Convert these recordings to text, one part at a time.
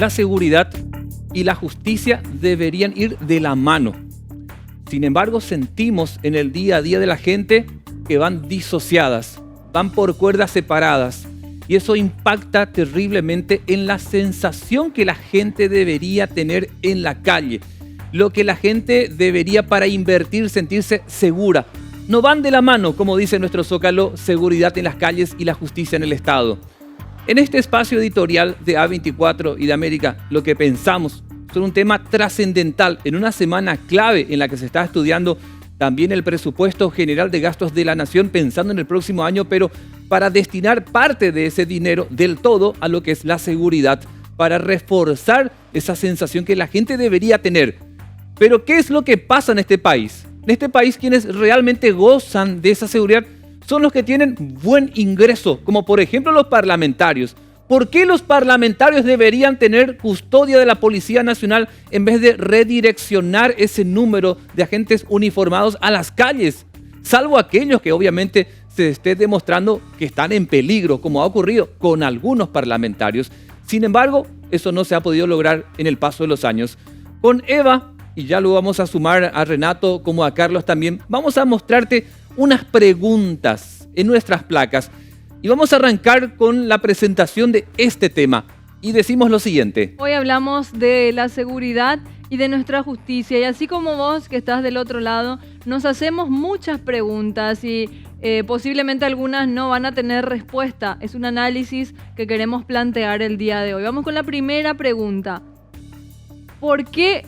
La seguridad y la justicia deberían ir de la mano. Sin embargo, sentimos en el día a día de la gente que van disociadas, van por cuerdas separadas. Y eso impacta terriblemente en la sensación que la gente debería tener en la calle. Lo que la gente debería para invertir, sentirse segura. No van de la mano, como dice nuestro Zócalo, seguridad en las calles y la justicia en el Estado. En este espacio editorial de A24 y de América, lo que pensamos sobre un tema trascendental en una semana clave en la que se está estudiando también el presupuesto general de gastos de la nación, pensando en el próximo año, pero para destinar parte de ese dinero del todo a lo que es la seguridad, para reforzar esa sensación que la gente debería tener. Pero ¿qué es lo que pasa en este país? En este país, quienes realmente gozan de esa seguridad son los que tienen buen ingreso, como por ejemplo los parlamentarios. ¿Por qué los parlamentarios deberían tener custodia de la Policía Nacional en vez de redireccionar ese número de agentes uniformados a las calles? Salvo aquellos que obviamente se esté demostrando que están en peligro, como ha ocurrido con algunos parlamentarios. Sin embargo, eso no se ha podido lograr en el paso de los años. Con Eva, y ya lo vamos a sumar a Renato como a Carlos también, vamos a mostrarte unas preguntas en nuestras placas. Y vamos a arrancar con la presentación de este tema. Y decimos lo siguiente. Hoy hablamos de la seguridad y de nuestra justicia. Y así como vos, que estás del otro lado, nos hacemos muchas preguntas y posiblemente algunas no van a tener respuesta. Es un análisis que queremos plantear el día de hoy. Vamos con la primera pregunta. ¿Por qué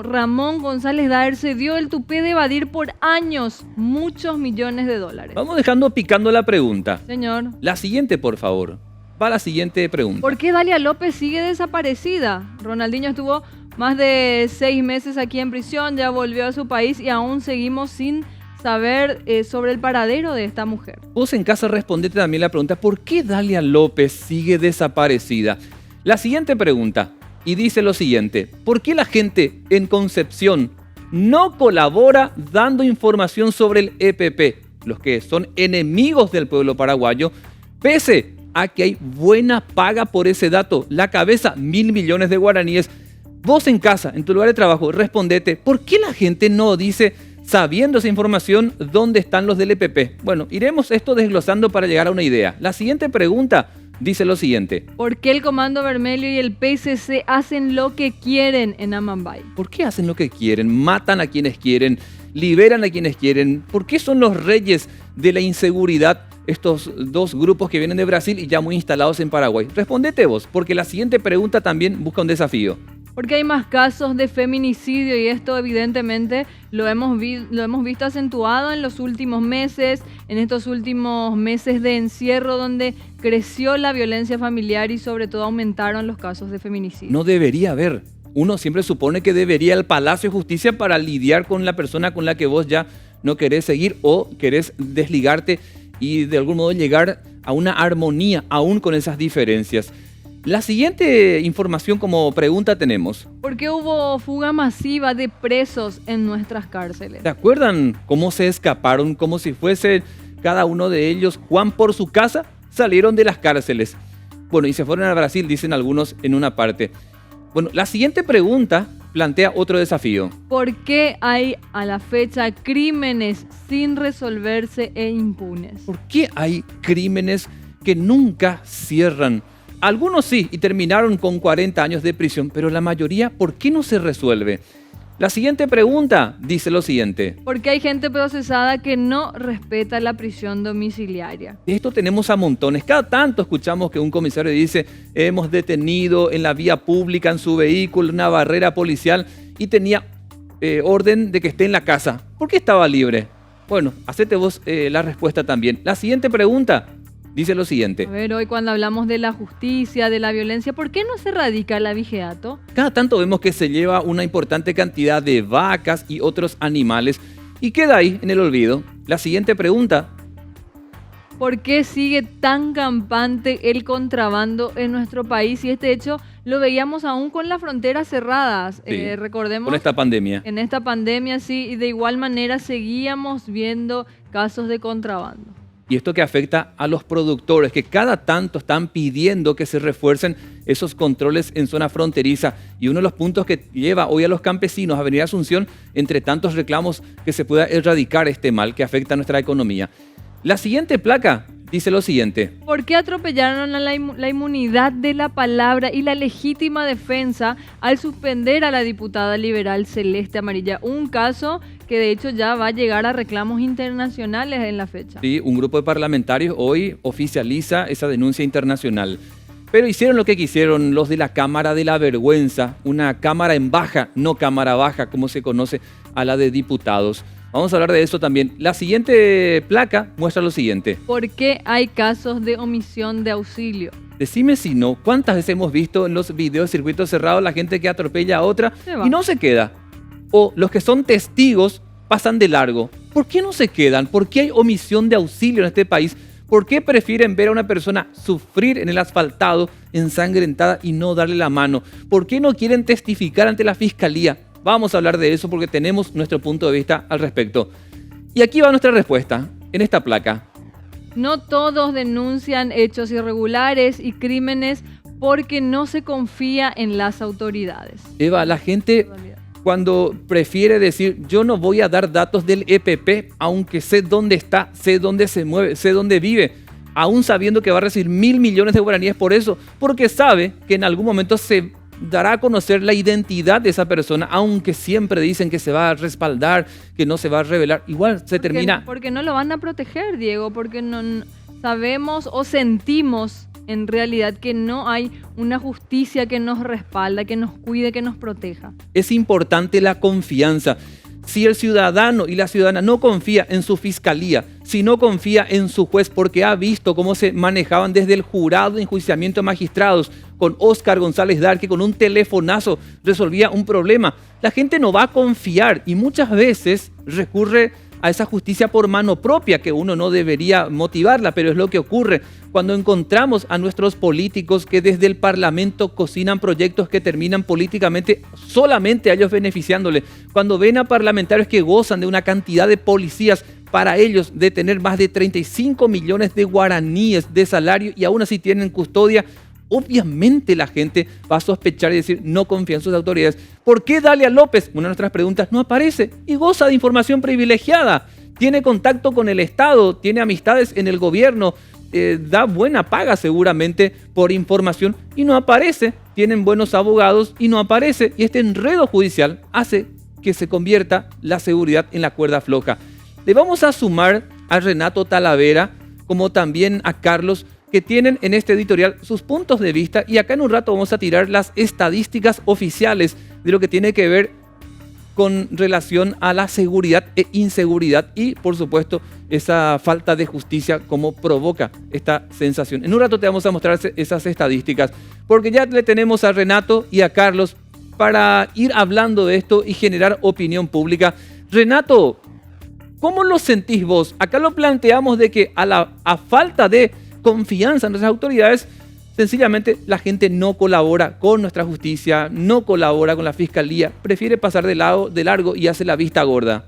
Ramón González Daer se dio el tupé de evadir por años muchos millones de dólares? Vamos dejando picando la pregunta. Señor. La siguiente, por favor. Va la siguiente pregunta. ¿Por qué Dalia López sigue desaparecida? Ronaldinho estuvo más de 6 meses aquí en prisión, ya volvió a su país y aún seguimos sin saber sobre el paradero de esta mujer. Vos en casa respondete también la pregunta, ¿por qué Dalia López sigue desaparecida? La siguiente pregunta. Y dice lo siguiente, ¿por qué la gente en Concepción no colabora dando información sobre el EPP? Los que son enemigos del pueblo paraguayo, pese a que hay buena paga por ese dato. La cabeza, 1.000 millones de guaraníes. Vos en casa, en tu lugar de trabajo, respondete, ¿por qué la gente no dice, sabiendo esa información, dónde están los del EPP? Bueno, iremos esto desglosando para llegar a una idea. La siguiente pregunta dice lo siguiente. ¿Por qué el Comando Vermelho y el PCC hacen lo que quieren en Amambay? ¿Por qué hacen lo que quieren? Matan a quienes quieren, liberan a quienes quieren. ¿Por qué son los reyes de la inseguridad estos dos grupos que vienen de Brasil y ya muy instalados en Paraguay? Respondete vos, porque la siguiente pregunta también busca un desafío. Porque hay más casos de feminicidio y esto evidentemente lo hemos visto acentuado en los últimos meses, en estos últimos meses de encierro donde creció la violencia familiar y sobre todo aumentaron los casos de feminicidio. No debería haber. Uno siempre supone que debería el Palacio de Justicia para lidiar con la persona con la que vos ya no querés seguir o querés desligarte y de algún modo llegar a una armonía aún con esas diferencias. La siguiente información como pregunta tenemos. ¿Por qué hubo fuga masiva de presos en nuestras cárceles? ¿Se acuerdan cómo se escaparon? Como si fuese cada uno de ellos Juan por su casa, salieron de las cárceles. Bueno, y se fueron a Brasil, dicen algunos en una parte. Bueno, la siguiente pregunta plantea otro desafío. ¿Por qué hay a la fecha crímenes sin resolverse e impunes? ¿Por qué hay crímenes que nunca cierran? Algunos sí, y terminaron con 40 años de prisión, pero la mayoría, ¿por qué no se resuelve? La siguiente pregunta dice lo siguiente. ¿Por qué hay gente procesada que no respeta la prisión domiciliaria? De esto tenemos a montones. Cada tanto escuchamos que un comisario dice, hemos detenido en la vía pública en su vehículo una barrera policial y tenía orden de que esté en la casa. ¿Por qué estaba libre? Bueno, hacete vos la respuesta también. La siguiente pregunta dice lo siguiente. A ver, hoy cuando hablamos de la justicia, de la violencia, ¿por qué no se erradica el abigeato? Cada tanto vemos que se lleva una importante cantidad de vacas y otros animales y queda ahí en el olvido. La siguiente pregunta. ¿Por qué sigue tan campante el contrabando en nuestro país? Y este hecho lo veíamos aún con las fronteras cerradas. Sí, recordemos. con esta pandemia. En esta pandemia, sí, y de igual manera seguíamos viendo casos de contrabando. Y esto que afecta a los productores, que cada tanto están pidiendo que se refuercen esos controles en zona fronteriza. Y uno de los puntos que lleva hoy a los campesinos a venir a Asunción, entre tantos reclamos, que se pueda erradicar este mal que afecta a nuestra economía. La siguiente placa dice lo siguiente. ¿Por qué atropellaron a la inmunidad de la palabra y la legítima defensa al suspender a la diputada liberal Celeste Amarilla? Un caso que de hecho ya va a llegar a reclamos internacionales en la fecha. Sí, un grupo de parlamentarios hoy oficializa esa denuncia internacional. Pero hicieron lo que quisieron los de la Cámara de la Vergüenza, una cámara en baja, no cámara baja, como se conoce a la de diputados. Vamos a hablar de eso también. La siguiente placa muestra lo siguiente. ¿Por qué hay casos de omisión de auxilio? Decime si no, ¿cuántas veces hemos visto en los videos de circuito cerrado la gente que atropella a otra y no se queda? O los que son testigos pasan de largo. ¿Por qué no se quedan? ¿Por qué hay omisión de auxilio en este país? ¿Por qué prefieren ver a una persona sufrir en el asfaltado, ensangrentada y no darle la mano? ¿Por qué no quieren testificar ante la fiscalía? Vamos a hablar de eso porque tenemos nuestro punto de vista al respecto. Y aquí va nuestra respuesta, en esta placa. No todos denuncian hechos irregulares y crímenes porque no se confía en las autoridades. Eva, la gente cuando prefiere decir yo no voy a dar datos del EPP, aunque sé dónde está, sé dónde se mueve, sé dónde vive, aún sabiendo que va a recibir 1.000 millones de guaraníes por eso, porque sabe que en algún momento se dará a conocer la identidad de esa persona, aunque siempre dicen que se va a respaldar, que no se va a revelar, igual se termina. Porque no lo van a proteger, Diego, porque no sabemos o sentimos en realidad que no hay una justicia que nos respalda, que nos cuide, que nos proteja. Es importante la confianza. Si el ciudadano y la ciudadana no confía en su fiscalía, si no confía en su juez porque ha visto cómo se manejaban desde el jurado de enjuiciamiento de magistrados con Óscar González Dar, que con un telefonazo resolvía un problema, la gente no va a confiar y muchas veces recurre a esa justicia por mano propia, que uno no debería motivarla, pero es lo que ocurre cuando encontramos a nuestros políticos que desde el Parlamento cocinan proyectos que terminan políticamente solamente a ellos beneficiándole. Cuando ven a parlamentarios que gozan de una cantidad de policías para ellos de tener más de 35 millones de guaraníes de salario y aún así tienen custodia, obviamente la gente va a sospechar y decir no confía en sus autoridades. ¿Por qué Dalia López, una de nuestras preguntas, no aparece y goza de información privilegiada? Tiene contacto con el Estado, tiene amistades en el gobierno, da buena paga seguramente por información y no aparece. Tienen buenos abogados y no aparece. Y este enredo judicial hace que se convierta la seguridad en la cuerda floja. Le vamos a sumar a Renato Talavera como también a Carlos, que tienen en este editorial sus puntos de vista y acá en un rato vamos a tirar las estadísticas oficiales de lo que tiene que ver con relación a la seguridad e inseguridad y por supuesto esa falta de justicia como provoca esta sensación. En un rato te vamos a mostrar esas estadísticas porque ya le tenemos a Renato y a Carlos para ir hablando de esto y generar opinión pública. Renato, ¿cómo lo sentís vos? Acá lo planteamos de que a falta de confianza en nuestras autoridades, sencillamente la gente no colabora con nuestra justicia, no colabora con la fiscalía, prefiere pasar de largo y hace la vista gorda.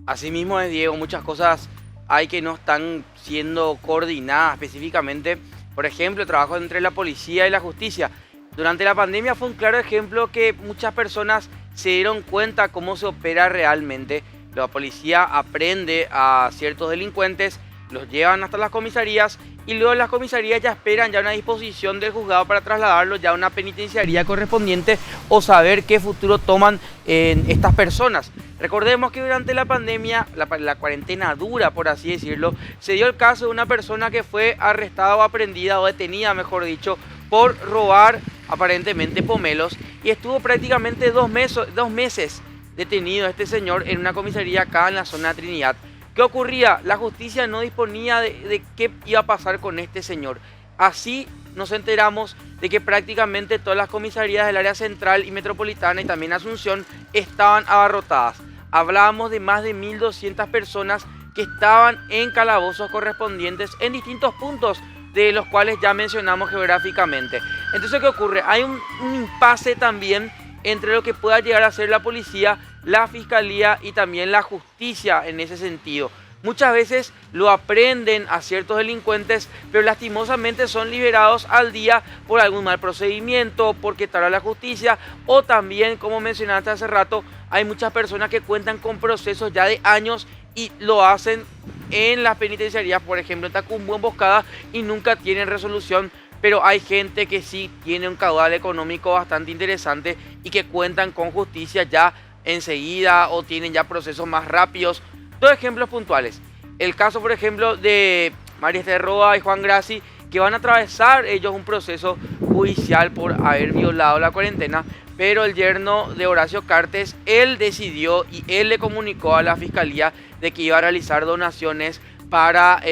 Así mismo es, Diego, muchas cosas hay que no están siendo coordinadas específicamente. Por ejemplo, el trabajo entre la policía y la justicia. Durante la pandemia fue un claro ejemplo que muchas personas se dieron cuenta cómo se opera realmente. La policía aprende a ciertos delincuentes, los llevan hasta las comisarías y luego las comisarías ya esperan ya una disposición del juzgado para trasladarlos ya a una penitenciaría correspondiente o saber qué futuro toman estas personas. Recordemos que durante la pandemia, la cuarentena dura, por así decirlo, se dio el caso de una persona que fue arrestada o aprehendida o detenida, mejor dicho, por robar aparentemente pomelos y estuvo prácticamente dos meses detenido este señor en una comisaría acá en la zona de Trinidad. ¿Qué ocurría? La justicia no disponía de qué iba a pasar con este señor. Así nos enteramos de que prácticamente todas las comisarías del área central y metropolitana y también Asunción estaban abarrotadas. Hablábamos de más de 1.200 personas que estaban en calabozos correspondientes en distintos puntos de los cuales ya mencionamos geográficamente. Entonces, ¿qué ocurre? Hay un impasse también entre lo que pueda llegar a ser la policía, la fiscalía y también la justicia en ese sentido. muchas veces lo aprenden a ciertos delincuentes, pero lastimosamente son liberados al día por algún mal procedimiento, porque tarda la justicia, o también, como mencionaste hace rato, hay muchas personas que cuentan con procesos ya de años y lo hacen en las penitenciarías, por ejemplo en Tacumbú, Emboscada, y nunca tienen resolución. Pero hay gente que sí tiene un caudal económico bastante interesante y que cuentan con justicia ya enseguida o tienen ya procesos más rápidos. Dos ejemplos puntuales. El caso, por ejemplo, de María Esther Roa y Juan Grassi, que van a atravesar ellos un proceso judicial por haber violado la cuarentena, pero el yerno de Horacio Cartes, él decidió y él le comunicó a la fiscalía de que iba a realizar donaciones para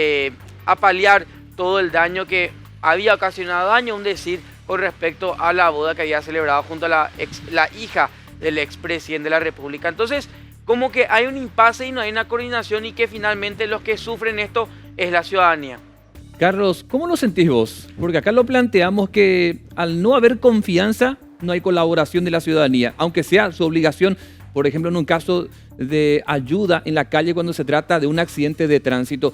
paliar todo el daño que había ocasionado daño, un decir, con respecto a la boda que había celebrado junto a la hija del expresidente de la República. Entonces, como que hay un impasse y no hay una coordinación, y que finalmente los que sufren esto es la ciudadanía. Carlos, ¿cómo lo sentís vos? Porque acá lo planteamos que al no haber confianza, no hay colaboración de la ciudadanía, aunque sea su obligación, por ejemplo, en un caso de ayuda en la calle cuando se trata de un accidente de tránsito.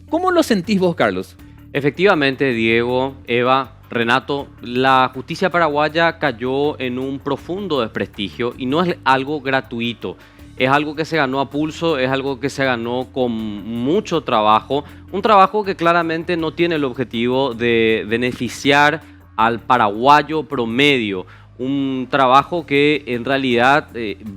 ¿Cómo lo sentís vos, Carlos? Efectivamente, Diego, Eva, Renato, la justicia paraguaya cayó en un profundo desprestigio y no es algo gratuito. Es algo que se ganó a pulso, es algo que se ganó con mucho trabajo, un trabajo que claramente no tiene el objetivo de beneficiar al paraguayo promedio, un trabajo que en realidad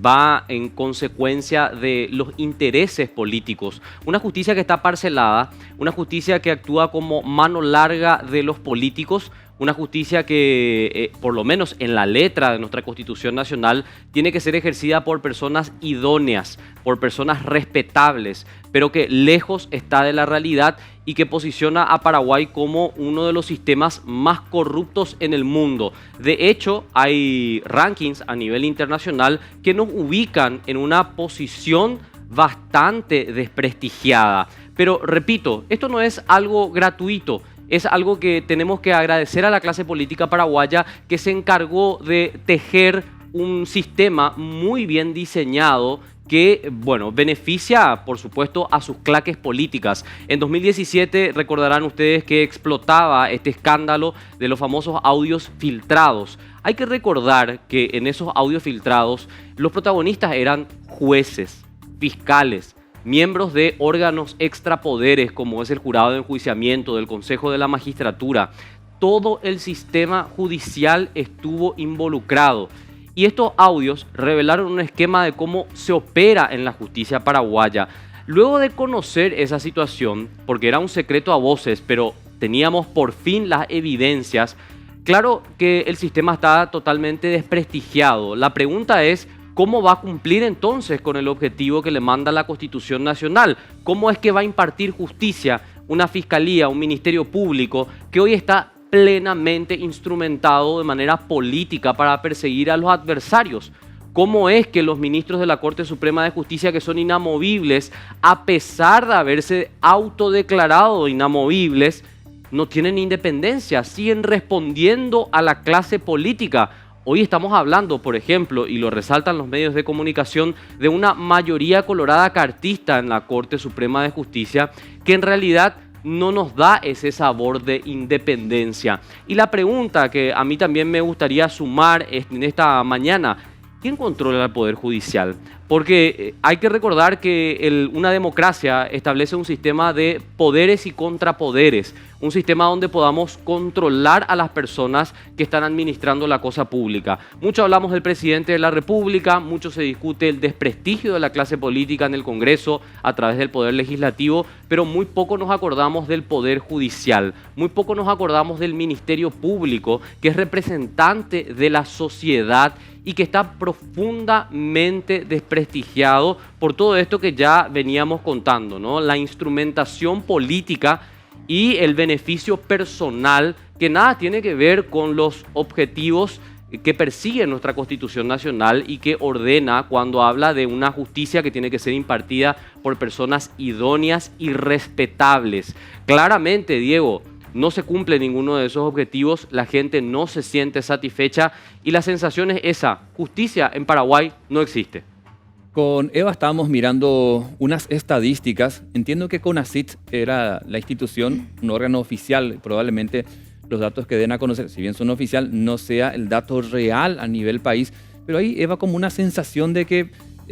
va en consecuencia de los intereses políticos. Una justicia que está parcelada, una justicia que actúa como mano larga de los políticos, una justicia que, por lo menos en la letra de nuestra Constitución Nacional, tiene que ser ejercida por personas idóneas, por personas respetables, pero que lejos está de la realidad y que posiciona a Paraguay como uno de los sistemas más corruptos en el mundo. De hecho, hay rankings a nivel internacional que nos ubican en una posición bastante desprestigiada. Pero repito, esto no es algo gratuito. Es algo que tenemos que agradecer a la clase política paraguaya, que se encargó de tejer un sistema muy bien diseñado que, bueno, beneficia, por supuesto, a sus claques políticas. En 2017 recordarán ustedes que explotaba este escándalo de los famosos audios filtrados. Hay que recordar que en esos audios filtrados los protagonistas eran jueces, fiscales, miembros de órganos extrapoderes como es el jurado de enjuiciamiento, del Consejo de la Magistratura. Todo el sistema judicial estuvo involucrado. Y estos audios revelaron un esquema de cómo se opera en la justicia paraguaya. Luego de conocer esa situación, porque era un secreto a voces, pero teníamos por fin las evidencias, claro que el sistema está totalmente desprestigiado. La pregunta es, ¿cómo va a cumplir entonces con el objetivo que le manda la Constitución Nacional? ¿Cómo es que va a impartir justicia una fiscalía, un ministerio público que hoy está plenamente instrumentado de manera política para perseguir a los adversarios? ¿Cómo es que los ministros de la Corte Suprema de Justicia, que son inamovibles, a pesar de haberse autodeclarado inamovibles, no tienen independencia? Siguen respondiendo a la clase política. Hoy estamos hablando, por ejemplo, y lo resaltan los medios de comunicación, de una mayoría colorada cartista en la Corte Suprema de Justicia que en realidad no nos da ese sabor de independencia. Y la pregunta que a mí también me gustaría sumar en esta mañana: ¿quién controla el Poder Judicial? Porque hay que recordar que una democracia establece un sistema de poderes y contrapoderes, un sistema donde podamos controlar a las personas que están administrando la cosa pública. Mucho hablamos del presidente de la República, mucho se discute el desprestigio de la clase política en el Congreso a través del Poder Legislativo, pero muy poco nos acordamos del Poder Judicial, muy poco nos acordamos del Ministerio Público, que es representante de la sociedad y que está profundamente desprestigiado por todo esto que ya veníamos contando, ¿no? La instrumentación política y el beneficio personal, que nada tiene que ver con los objetivos que persigue nuestra Constitución Nacional y que ordena cuando habla de una justicia que tiene que ser impartida por personas idóneas y respetables. Claramente, Diego, no se cumple ninguno de esos objetivos, la gente no se siente satisfecha y la sensación es esa: justicia en Paraguay no existe. Con Eva estábamos mirando unas estadísticas. Entiendo que CONACYT era la institución, un órgano oficial. Probablemente los datos que den a conocer, si bien son oficial, no sea el dato real a nivel país. Pero ahí, Eva, como una sensación de que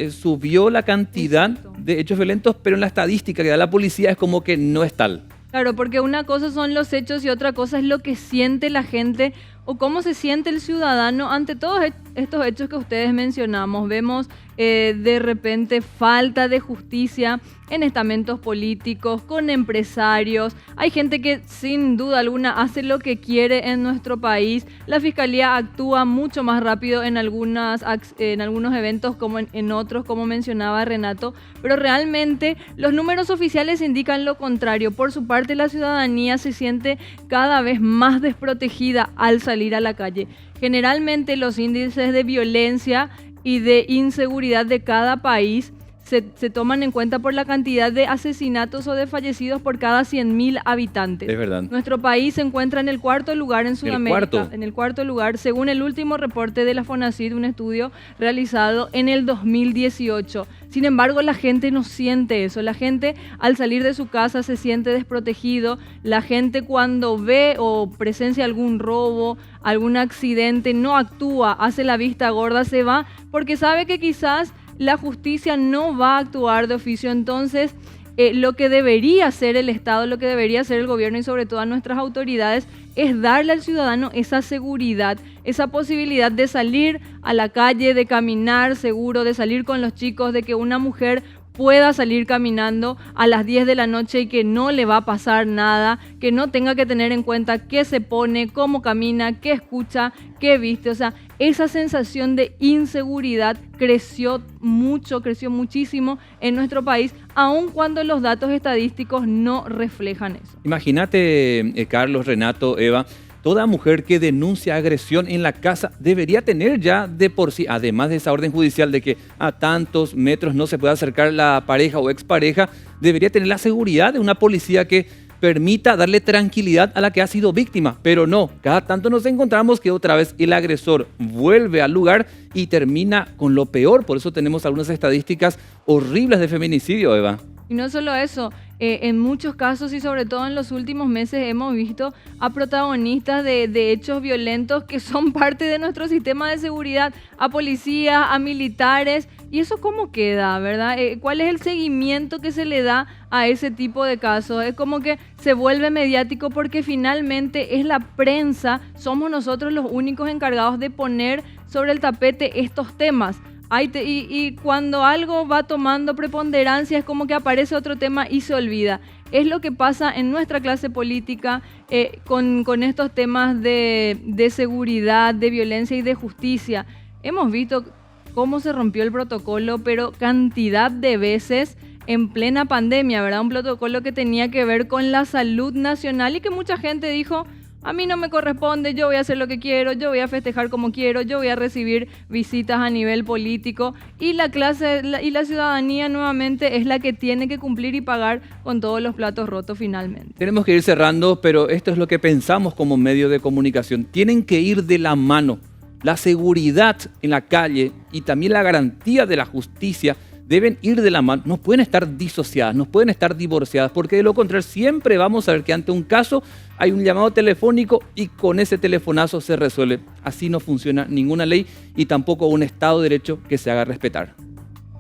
subió la cantidad de hechos violentos, pero en la estadística que da la policía es como que no es tal. Claro, porque una cosa son los hechos y otra cosa es lo que siente la gente o cómo se siente el ciudadano ante todos estos hechos que ustedes mencionamos. Vemos de repente falta de justicia en estamentos políticos, con empresarios. Hay gente que sin duda alguna hace lo que quiere en nuestro país. La Fiscalía actúa mucho más rápido en algunos eventos como en otros, como mencionaba Renato, pero realmente los números oficiales indican lo contrario. Por su parte, la ciudadanía se siente cada vez más desprotegida al salir a la calle. Generalmente los índices de violencia y de inseguridad de cada país se toman en cuenta por la cantidad de asesinatos o de fallecidos por cada 100.000 habitantes. Es verdad. Nuestro país se encuentra en el cuarto lugar en Sudamérica. ¿El En el cuarto lugar, según el último reporte de la FONACYT, un estudio realizado en el 2018. Sin embargo, la gente no siente eso. La gente al salir de su casa se siente desprotegido. La gente cuando ve o presencia algún robo, algún accidente, no actúa, hace la vista gorda, se va, porque sabe que quizás la justicia no va a actuar de oficio. Entonces, lo que debería hacer el Estado, lo que debería hacer el gobierno y sobre todo a nuestras autoridades es darle al ciudadano esa seguridad, esa posibilidad de salir a la calle, de caminar seguro, de salir con los chicos, de que una mujer pueda salir caminando a las 10 de la noche y que no le va a pasar nada, que no tenga que tener en cuenta qué se pone, cómo camina, qué escucha, qué viste. O sea, esa sensación de inseguridad creció muchísimo en nuestro país, aun cuando los datos estadísticos no reflejan eso. Imagínate, Carlos, Renato, Eva, toda mujer que denuncia agresión en la casa debería tener ya de por sí, además de esa orden judicial de que a tantos metros no se puede acercar la pareja o expareja, debería tener la seguridad de una policía que permita darle tranquilidad a la que ha sido víctima. Pero no, cada tanto nos encontramos que otra vez el agresor vuelve al lugar y termina con lo peor. Por eso tenemos algunas estadísticas horribles de feminicidio, Eva. Y no solo eso, en muchos casos y sobre todo en los últimos meses hemos visto a protagonistas de hechos violentos que son parte de nuestro sistema de seguridad, a policías, a militares. ¿Y eso cómo queda, verdad? ¿Cuál es el seguimiento que se le da a ese tipo de casos? Es como que se vuelve mediático porque finalmente es la prensa, somos nosotros los únicos encargados de poner sobre el tapete estos temas. Y cuando algo va tomando preponderancia es como que aparece otro tema y se olvida. Es lo que pasa en nuestra clase política con estos temas de seguridad, de violencia y de justicia. Hemos visto cómo se rompió el protocolo, pero cantidad de veces en plena pandemia, ¿verdad? Un protocolo que tenía que ver con la salud nacional y que mucha gente dijo: a mí no me corresponde, yo voy a hacer lo que quiero, yo voy a festejar como quiero, yo voy a recibir visitas a nivel político, y la ciudadanía nuevamente es la que tiene que cumplir y pagar con todos los platos rotos finalmente. Tenemos que ir cerrando, pero esto es lo que pensamos como medio de comunicación. Tienen que ir de la mano. La seguridad en la calle y también la garantía de la justicia deben ir de la mano, no pueden estar disociadas, no pueden estar divorciadas, porque de lo contrario siempre vamos a ver que ante un caso hay un llamado telefónico y con ese telefonazo se resuelve. Así no funciona ninguna ley y tampoco un Estado de Derecho que se haga respetar.